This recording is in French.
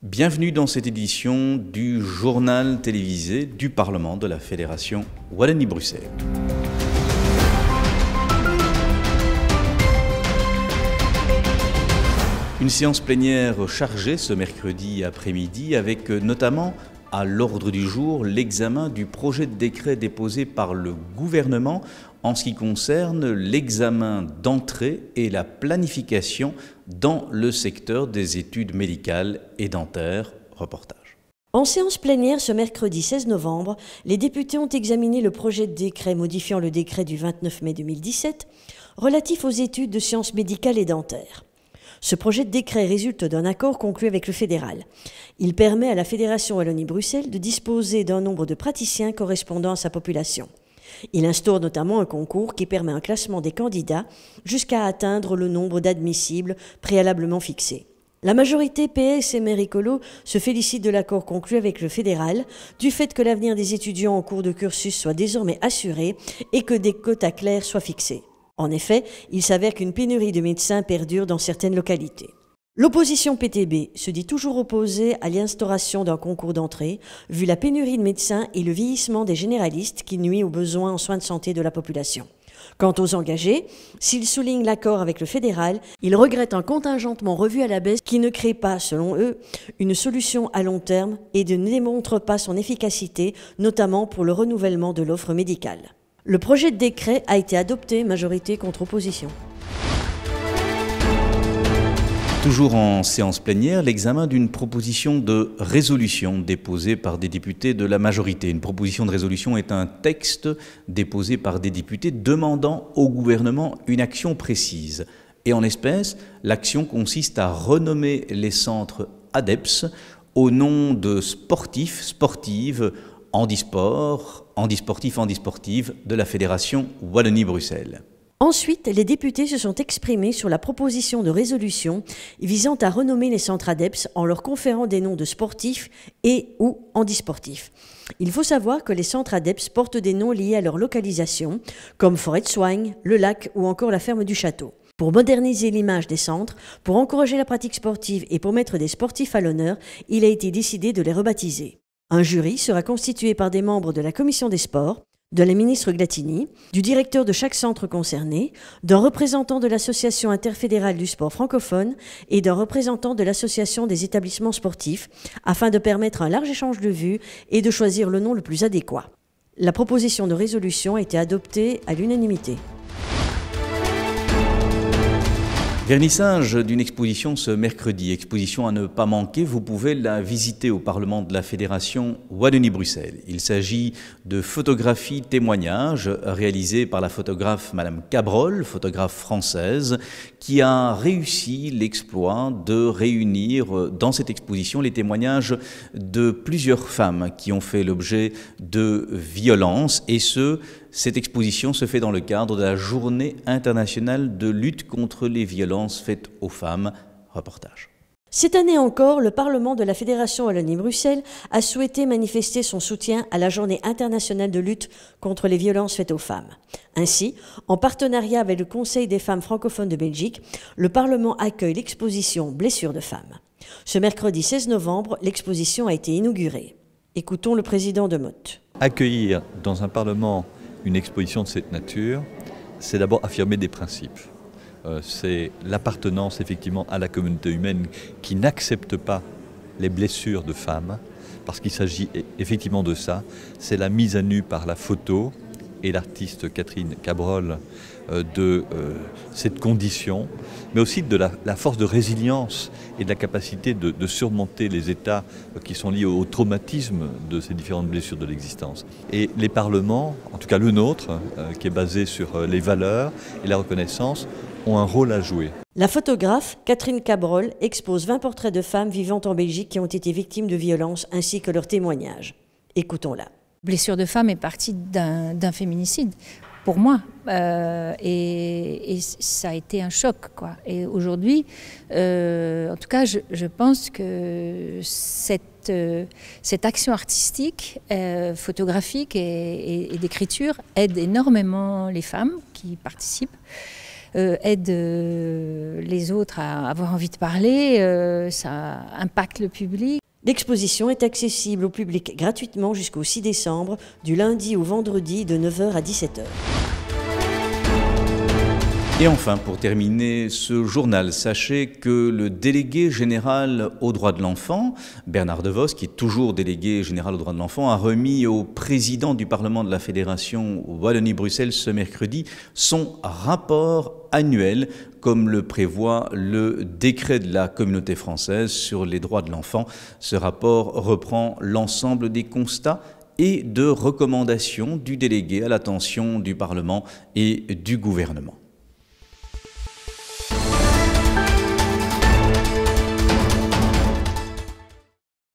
Bienvenue dans cette édition du journal télévisé du Parlement de la Fédération Wallonie-Bruxelles. Une séance plénière chargée ce mercredi après-midi avec notamment à l'ordre du jour l'examen du projet de décret déposé par le gouvernement en ce qui concerne l'examen d'entrée et la planification dans le secteur des études médicales et dentaires. Reportage. En séance plénière ce mercredi 16 novembre, les députés ont examiné le projet de décret modifiant le décret du 29 mai 2017 relatif aux études de sciences médicales et dentaires. Ce projet de décret résulte d'un accord conclu avec le fédéral. Il permet à la Fédération Wallonie-Bruxelles de disposer d'un nombre de praticiens correspondant à sa population. Il instaure notamment un concours qui permet un classement des candidats jusqu'à atteindre le nombre d'admissibles préalablement fixé. La majorité PS et Maire Écolo se félicite de l'accord conclu avec le fédéral, du fait que l'avenir des étudiants en cours de cursus soit désormais assuré et que des quotas clairs soient fixés. En effet, il s'avère qu'une pénurie de médecins perdure dans certaines localités. L'opposition PTB se dit toujours opposée à l'instauration d'un concours d'entrée, vu la pénurie de médecins et le vieillissement des généralistes qui nuit aux besoins en soins de santé de la population. Quant aux engagés, s'ils soulignent l'accord avec le fédéral, ils regrettent un contingentement revu à la baisse qui ne crée pas, selon eux, une solution à long terme et ne démontre pas son efficacité, notamment pour le renouvellement de l'offre médicale. Le projet de décret a été adopté majorité contre opposition. Toujours en séance plénière, l'examen d'une proposition de résolution déposée par des députés de la majorité. Une proposition de résolution est un texte déposé par des députés demandant au gouvernement une action précise. Et en espèce, l'action consiste à renommer les centres ADEPS au nom de sportifs, sportives, handisport, handisportive de la Fédération Wallonie-Bruxelles. Ensuite, les députés se sont exprimés sur la proposition de résolution visant à renommer les centres ADEPS en leur conférant des noms de sportifs et ou handisportifs. Il faut savoir que les centres ADEPS portent des noms liés à leur localisation, comme Forêt de Soigne, le lac ou encore la ferme du château. Pour moderniser l'image des centres, pour encourager la pratique sportive et pour mettre des sportifs à l'honneur, il a été décidé de les rebaptiser. Un jury sera constitué par des membres de la commission des sports, de la ministre Glatini, du directeur de chaque centre concerné, d'un représentant de l'association interfédérale du sport francophone et d'un représentant de l'association des établissements sportifs, afin de permettre un large échange de vues et de choisir le nom le plus adéquat. La proposition de résolution a été adoptée à l'unanimité. Vernissage d'une exposition ce mercredi, exposition à ne pas manquer, vous pouvez la visiter au Parlement de la Fédération Wallonie-Bruxelles. Il s'agit de photographies témoignages réalisées par la photographe Madame Cabrol, photographe française, qui a réussi l'exploit de réunir dans cette exposition les témoignages de plusieurs femmes qui ont fait l'objet de violences et cette exposition se fait dans le cadre de la Journée internationale de lutte contre les violences faites aux femmes. Reportage. Cette année encore, le Parlement de la Fédération Wallonie-Bruxelles a souhaité manifester son soutien à la Journée internationale de lutte contre les violences faites aux femmes. Ainsi, en partenariat avec le Conseil des femmes francophones de Belgique, le Parlement accueille l'exposition Blessures de femmes. Ce mercredi 16 novembre, l'exposition a été inaugurée. Écoutons le président de Motte. Accueillir dans un Parlement une exposition de cette nature, c'est d'abord affirmer des principes. C'est l'appartenance effectivement à la communauté humaine qui n'accepte pas les blessures de femmes, parce qu'il s'agit effectivement de ça. C'est la mise à nu par la photo et l'artiste Catherine Cabrol de cette condition, mais aussi de la force de résilience et de la capacité de surmonter les états qui sont liés au traumatisme de ces différentes blessures de l'existence. Et les parlements, en tout cas le nôtre, qui est basé sur les valeurs et la reconnaissance, ont un rôle à jouer. La photographe Catherine Cabrol expose 20 portraits de femmes vivant en Belgique qui ont été victimes de violences ainsi que leurs témoignages. Écoutons-la. Blessure de femme est partie d'un féminicide, pour moi, et ça a été un choc, quoi. Et aujourd'hui, en tout cas, je pense que cette action artistique, photographique et d'écriture aide énormément les femmes qui participent. aide les autres à avoir envie de parler, ça impacte le public. L'exposition est accessible au public gratuitement jusqu'au 6 décembre, du lundi au vendredi de 9h à 17h. Et enfin, pour terminer ce journal, sachez que le délégué général aux droits de l'enfant, Bernard De Vos, qui est toujours délégué général aux droits de l'enfant, a remis au président du Parlement de la Fédération Wallonie-Bruxelles ce mercredi son rapport annuel, comme le prévoit le décret de la communauté française sur les droits de l'enfant. Ce rapport reprend l'ensemble des constats et de recommandations du délégué à l'attention du Parlement et du gouvernement.